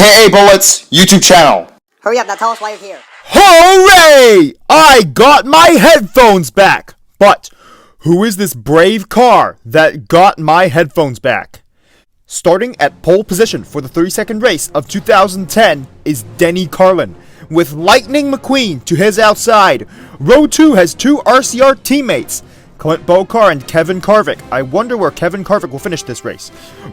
aka Bullets, YouTube channel. Hurry up, now tell us why you're here. Hooray! I got my headphones back! But who is this brave car that got my headphones back? Starting at pole position for the 32nd race of 2010 is Denny Carlin, with Lightning McQueen to his outside. Row 2 has two RCR teammates, Clint Bokar and Kevin Carvick. I wonder where Kevin Carvick will finish this race.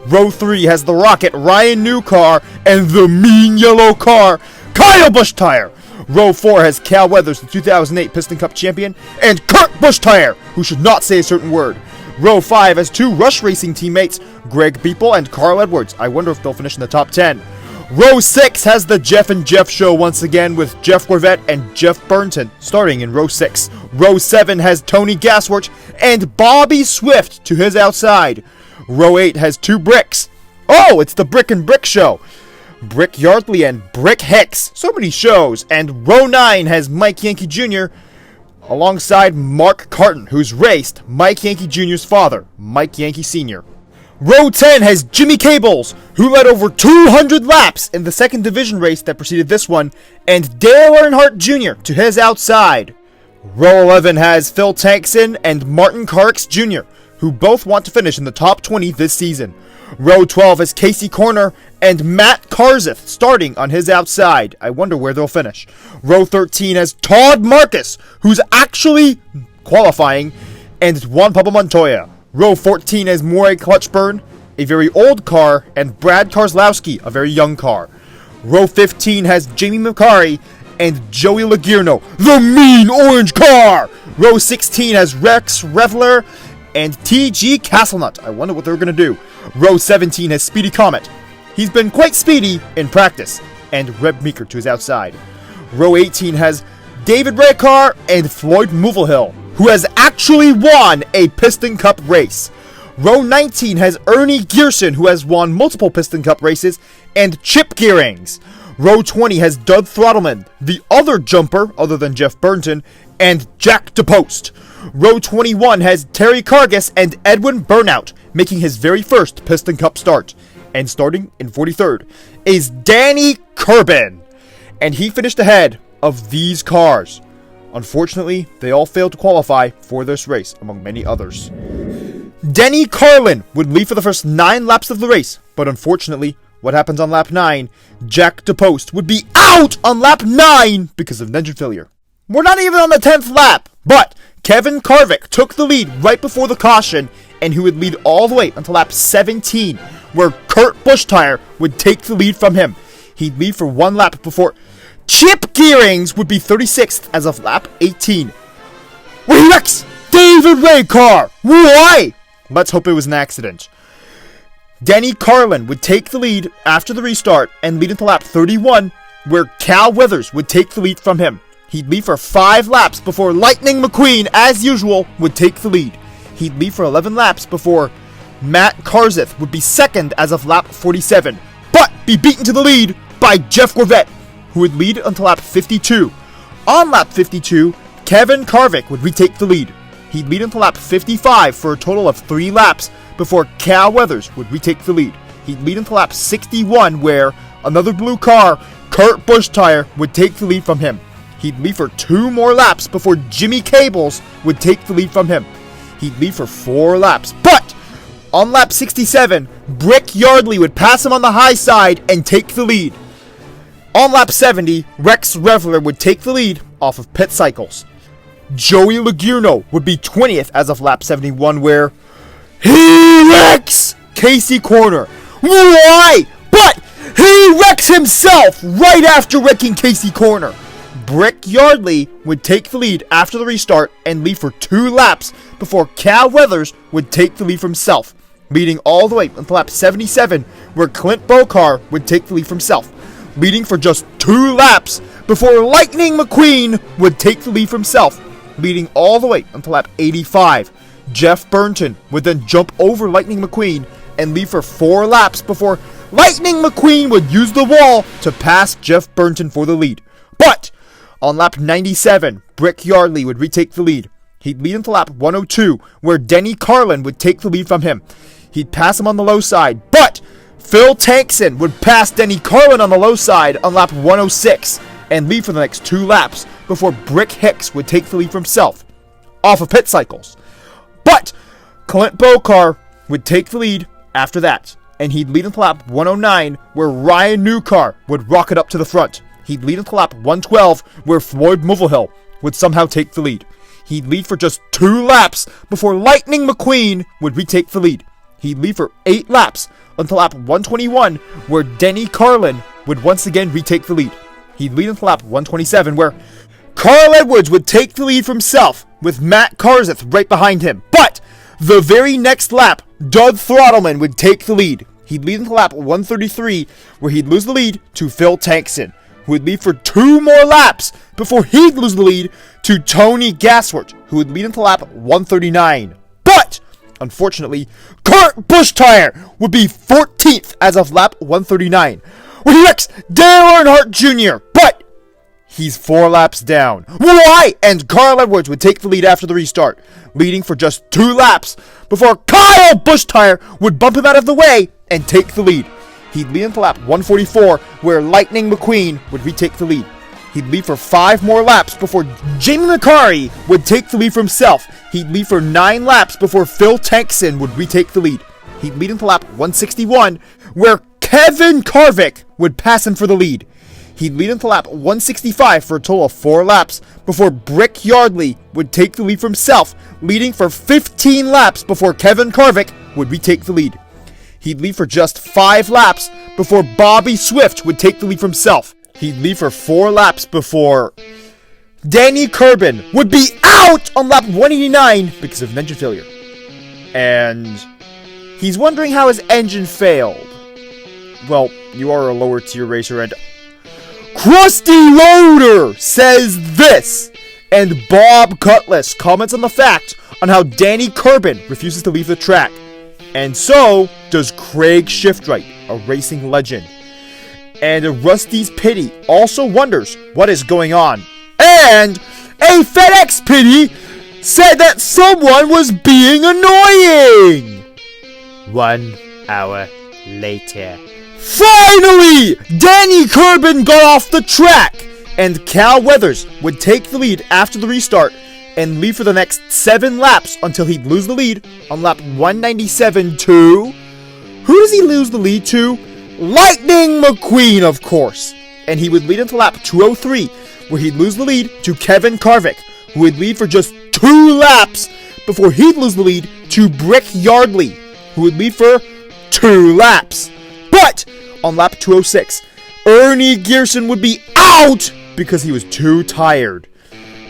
Row 3 has the Rocket, Ryan Newcar, and the mean yellow car, Kyle Bushtire. Row 4 has Cal Weathers, the 2008 Piston Cup champion, and Kurt Bushtire, who should not say a certain word. Row 5 has two Rush Racing teammates, Greg Beeple and Carl Edwards. I wonder if they'll finish in the top 10. Row 6 has the Jeff and Jeff show once again with Jeff Gorvette and Jeff Burnton, starting in row 6. Row 7 has Tony Gasworth and Bobby Swift to his outside. Row 8 has two Bricks. Oh, it's the Brick and Brick show. Brick Yardley and Brick Hicks. So many shows. And row 9 has Mike Yankee Jr. alongside Mark Carton, who's raced Mike Yankee Jr.'s father, Mike Yankee Sr. Row 10 has Jimmy Cables, who led over 200 laps in the second division race that preceded this one, and Dale Earnhardt Jr. to his outside. Row 11 has Phil Tankson and Martin Carrix Jr., who both want to finish in the top 20 this season. Row 12 has Casey Corner and Matt Karzeth starting on his outside. I wonder where they'll finish. Row 13 has Todd Marcus, who's actually qualifying, and Juan Pablo Montoya. Row 14 has Morey Clutchburn, a very old car, and Brad Karslowski, a very young car. Row 15 has Jamie McCarry and Joey Lagirno, the mean orange car. Row 16 has Rex Reveler and TG Castlenut. I wonder what they're going to do. Row 17 has Speedy Comet. He's been quite speedy in practice, and Reb Meeker to his outside. Row 18 has David Raycar and Floyd Movelhill, who has actually won a Piston Cup race. Row 19 has Ernie Gearson, who has won multiple Piston Cup races, and Chip Gearings. Row 20 has Doug Throttleman, the other jumper other than Jeff Burnton, and Jack DePost. Row 21 has Terry Cargus and Edwin Burnout, making his very first Piston Cup start. And starting in 43rd is Danny Kerbin, and he finished ahead of these cars. Unfortunately, they all failed to qualify for this race, among many others. Denny Carlin would lead for the first 9 laps of the race, but unfortunately, what happens on lap 9? Jack DePost would be out on lap 9 because of an engine failure. We're not even on the 10th lap, but Kevin Carvick took the lead right before the caution, and he would lead all the way until lap 17, where Kurt Bushtire would take the lead from him. He'd lead for 1 lap before Chip Gearings would be 36th as of lap 18. Where he wrecks David Raycar! Why? Let's hope it was an accident. Denny Carlin would take the lead after the restart and lead until lap 31, where Cal Weathers would take the lead from him. He'd lead for 5 laps before Lightning McQueen, as usual, would take the lead. He'd lead for 11 laps before Matt Karzeth would be second as of lap 47, but be beaten to the lead by Jeff Gorvette, who would lead until lap 52. On lap 52, Kevin Carvick would retake the lead. He'd lead until lap 55 for a total of 3 laps before Cal Weathers would retake the lead. He'd lead until lap 61, where another blue car, Kurt Bushtire, would take the lead from him. He'd lead for 2 more laps before Jimmy Cables would take the lead from him. He'd lead for 4 laps, but on lap 67, Brick Yardley would pass him on the high side and take the lead. On lap 70, Rex Reveler would take the lead off of pit cycles. Joey Lagirno would be 20th as of lap 71, where he wrecks Casey Corner. Why? But he wrecks himself right after wrecking Casey Corner. Brick Yardley would take the lead after the restart and lead for 2 laps before Cal Weathers would take the lead for himself, leading all the way until lap 77, where Clint Bokar would take the lead for himself, leading for just 2 laps before Lightning McQueen would take the lead for himself, leading all the way until lap 85. Jeff Burnton would then jump over Lightning McQueen and lead for 4 laps before Lightning McQueen would use the wall to pass Jeff Burnton for the lead. But on lap 97, Brick Yardley would retake the lead. He'd lead until lap 102, where Denny Carlin would take the lead from him. He'd pass him on the low side, but Phil Tankson would pass Denny Carlin on the low side on lap 106 and lead for the next 2 laps before Brick Hicks would take the lead for himself off of pit cycles. But Clint Bokar would take the lead after that, and he'd lead until lap 109 where Ryan Newcar would rocket up to the front. He'd lead until lap 112 where Floyd Mulvihill would somehow take the lead. He'd lead for just 2 laps before Lightning McQueen would retake the lead. He'd lead for 8 laps until lap 121 where Denny Carlin would once again retake the lead. He'd lead until lap 127 where Carl Edwards would take the lead for himself with Matt Karzeth right behind him. But the very next lap, Doug Throttleman would take the lead. He'd lead until lap 133 where he'd lose the lead to Phil Tankson, who would lead for 2 more laps before he'd lose the lead to Tony Gasswart, who would lead until lap 139. But unfortunately, Kurt Busch-Tire would be 14th as of lap 139, where he wrecks Dale Earnhardt Jr., but he's 4 laps down. Why? And Carl Edwards would take the lead after the restart, leading for just 2 laps before Kyle Busch-Tire would bump him out of the way and take the lead. He'd lead until lap 144, where Lightning McQueen would retake the lead. He'd lead for 5 more laps before Jamie McCarty would take the lead for himself. He'd lead for 9 laps before Phil Tankson would retake the lead. He'd lead until lap 161, where Kevin Harvick would pass him for the lead. He'd lead until lap 165 for a total of 4 laps before Brick Yardley would take the lead for himself, leading for 15 laps before Kevin Harvick would retake the lead. He'd lead for just 5 laps before Bobby Swift would take the lead for himself. He'd lead for 4 laps before Danny Kerbin would be out on lap 189 because of an engine failure. And he's wondering how his engine failed. Well, you are a lower tier racer, and Krusty Loader says this, and Bob Cutlass comments on the fact on how Danny Kerbin refuses to leave the track. And so does Craig Shiftwright, a racing legend. And Rusty's Pity also wonders what is going on. And a FedEx Pity said that someone was being annoying. 1 hour later. Finally, Danny Kerbin got off the track, and Cal Weathers would take the lead after the restart and lead for the next 7 laps until he'd lose the lead on lap 197 to... Who does he lose the lead to? Lightning McQueen, of course. And he would lead until lap 203, where he'd lose the lead to Kevin Harvick, who would lead for just 2 laps before he'd lose the lead to Brick Yardley, who would lead for 2 laps. But on lap 206, Ernie Gearson would be out because he was too tired.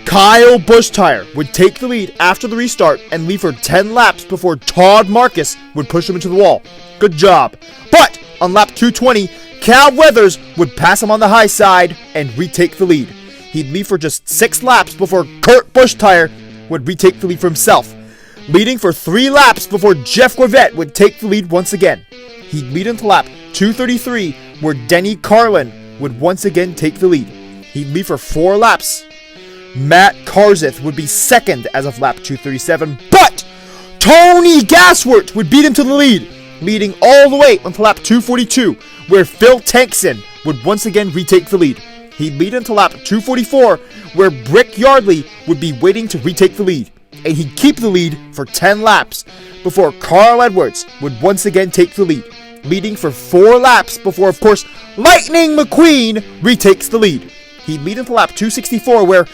Kyle Busch-Tire would take the lead after the restart and lead for 10 laps before Todd Marcus would push him into the wall. Good job. But on lap 220, Cal Weathers would pass him on the high side and retake the lead. He'd lead for just 6 laps before Kurt Busch-Tire would retake the lead for himself, leading for 3 laps before Jeff Gorvette would take the lead once again. He'd lead until lap 233, where Denny Carlin would once again take the lead. He'd lead for 4 laps. Matt Karzeth would be second as of lap 237, but Tony Gasswart would beat him to the lead, leading all the way until lap 242, where Phil Tankson would once again retake the lead. He'd lead until lap 244, where Brick Yardley would be waiting to retake the lead, and he'd keep the lead for 10 laps before Carl Edwards would once again take the lead, leading for 4 laps before, of course, Lightning McQueen retakes the lead. He'd lead until lap 264, where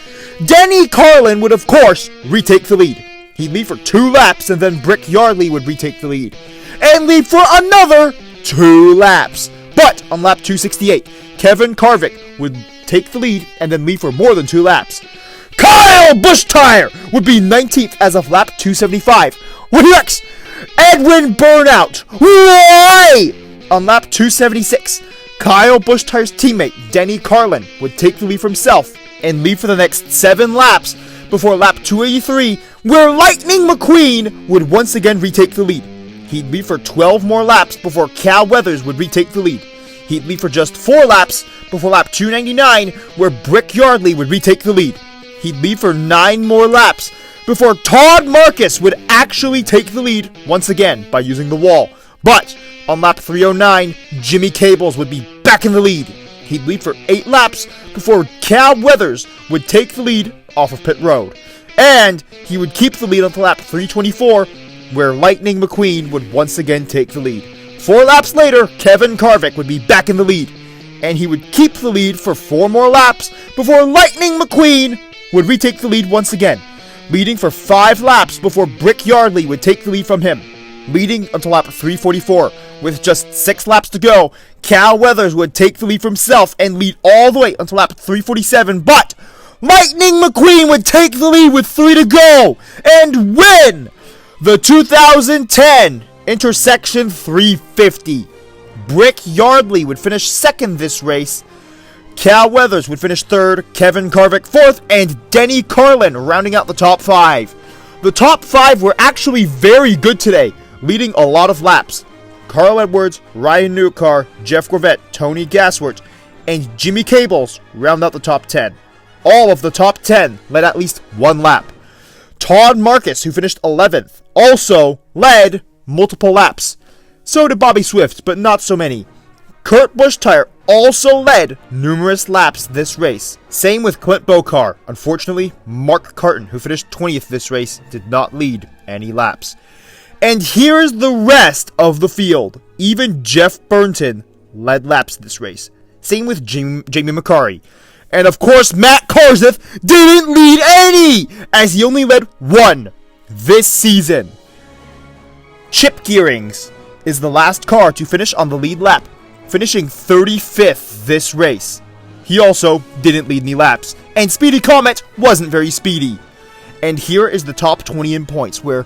Denny Carlin would, of course, retake the lead. He'd lead for 2 laps, and then Brick Yardley would retake the lead, and lead for another 2 laps. But on lap 268, Kevin Harvick would take the lead and then lead for more than 2 laps. Kyle Busch-Tire would be 19th as of lap 275. When he wrecks Edwin Burnout. Why? On lap 276, Kyle Busch-Tire's teammate Denny Carlin would take the lead for himself and lead for the next 7 laps before lap 283, where Lightning McQueen would once again retake the lead. He'd lead for 12 more laps before Cal Weathers would retake the lead. He'd lead for just 4 laps before lap 299, where Brick Yardley would retake the lead. He'd lead for 9 more laps before Todd Marcus would actually take the lead once again by using the wall. But on lap 309, Jimmy Cables would be back in the lead. He'd lead for 8 laps before Cal Weathers would take the lead off of pit road. And he would keep the lead until lap 324, where Lightning McQueen would once again take the lead. 4 laps later, Kevin Harvick would be back in the lead, and he would keep the lead for 4 more laps before Lightning McQueen would retake the lead once again, leading for 5 laps before Brick Yardley would take the lead from him. Leading until lap 344, with just 6 laps to go, Cal Weathers would take the lead for himself and lead all the way until lap 347, but Lightning McQueen would take the lead with 3 to go and win the 2010 Intersection 350. Brick Yardley would finish second this race. Cal Weathers would finish third, Kevin Harvick fourth, and Denny Carlin rounding out the top 5. The top 5 were actually very good today, leading a lot of laps. Carl Edwards, Ryan Newcar, Jeff Gorvette, Tony Gasworth, and Jimmy Cables round out the top 10. All of the top 10 led at least 1 lap. Todd Marcus, who finished 11th, also led multiple laps. So did Bobby Swift, but not so many. Kurt Busch also led numerous laps this race. Same with Clint Bokar. Unfortunately, Mark Carton, who finished 20th this race, did not lead any laps. And here's the rest of the field. Even Jeff Burnton led laps this race. Same with Jamie McCarry. And of course, Matt Kenseth didn't lead any, as he only led 1 this season. Chip Gearings is the last car to finish on the lead lap, finishing 35th this race. He also didn't lead any laps, and Speedy Comet wasn't very speedy. And here is the top 20 in points, where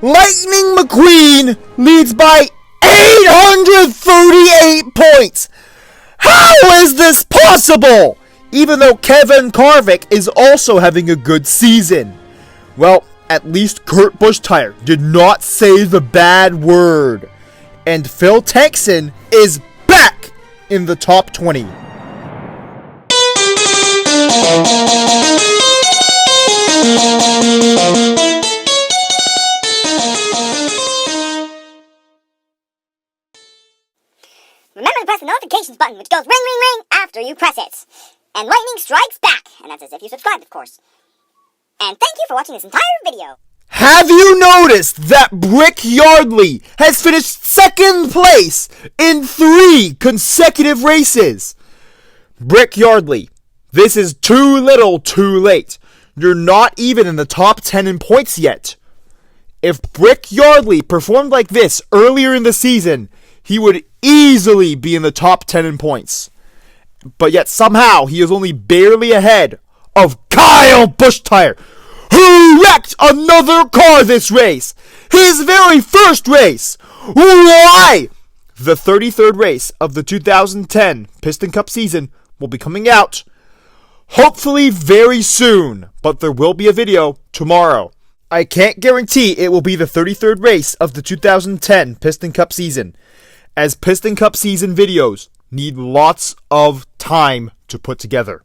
Lightning McQueen leads by 838 points! How is this possible? Even though Kevin Harvick is also having a good season. Well, at least Kurt Busch did not say the bad word. And Phil Tankson is back in the top 20. Remember to press the notifications button, which goes ring, ring, ring after you press it. And lightning strikes back, and that's as if you subscribed, of course. And thank you for watching this entire video. Have you noticed that Brick Yardley has finished second place in 3 consecutive races? Brick Yardley, this is too little too late. You're not even in the top 10 in points yet. If Brick Yardley performed like this earlier in the season, he would easily be in the top 10 in points. But yet somehow he is only barely ahead of Kyle Busch, who wrecked another car this race. His very first race. Why? The 33rd race of the 2010 Piston Cup season will be coming out hopefully very soon, but there will be a video tomorrow. I can't guarantee it will be the 33rd race of the 2010 Piston Cup season, as Piston Cup season videos need lots of time to put together.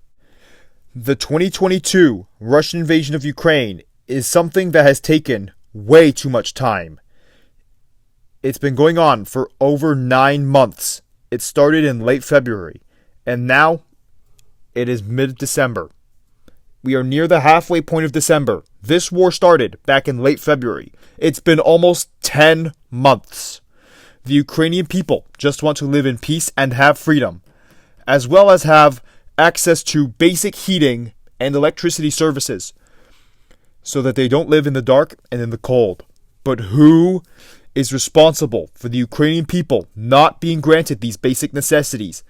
The 2022 Russian invasion of Ukraine is something that has taken way too much time. It's been going on for over 9 months. It started in late February, and now it is mid-December. We are near the halfway point of December. This war started back in late February. It's been almost 10 months. The Ukrainian people just want to live in peace and have freedom, as well as have access to basic heating and electricity services, so that they don't live in the dark and in the cold. But who is responsible for the Ukrainian people not being granted these basic necessities?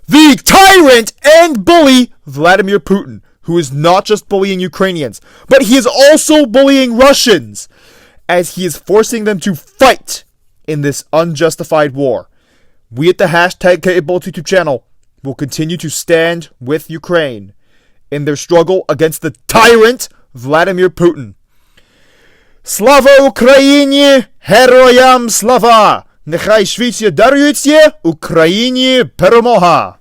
The tyrant and bully Vladimir Putin, who is not just bullying Ukrainians, but he is also bullying Russians, as he is forcing them to fight in this unjustified war. We at the #KBullet YouTube channel will continue to stand with Ukraine in their struggle against the tyrant Vladimir Putin. Slava Україні! Героям слава! Нехай світ дарується Україні перемога!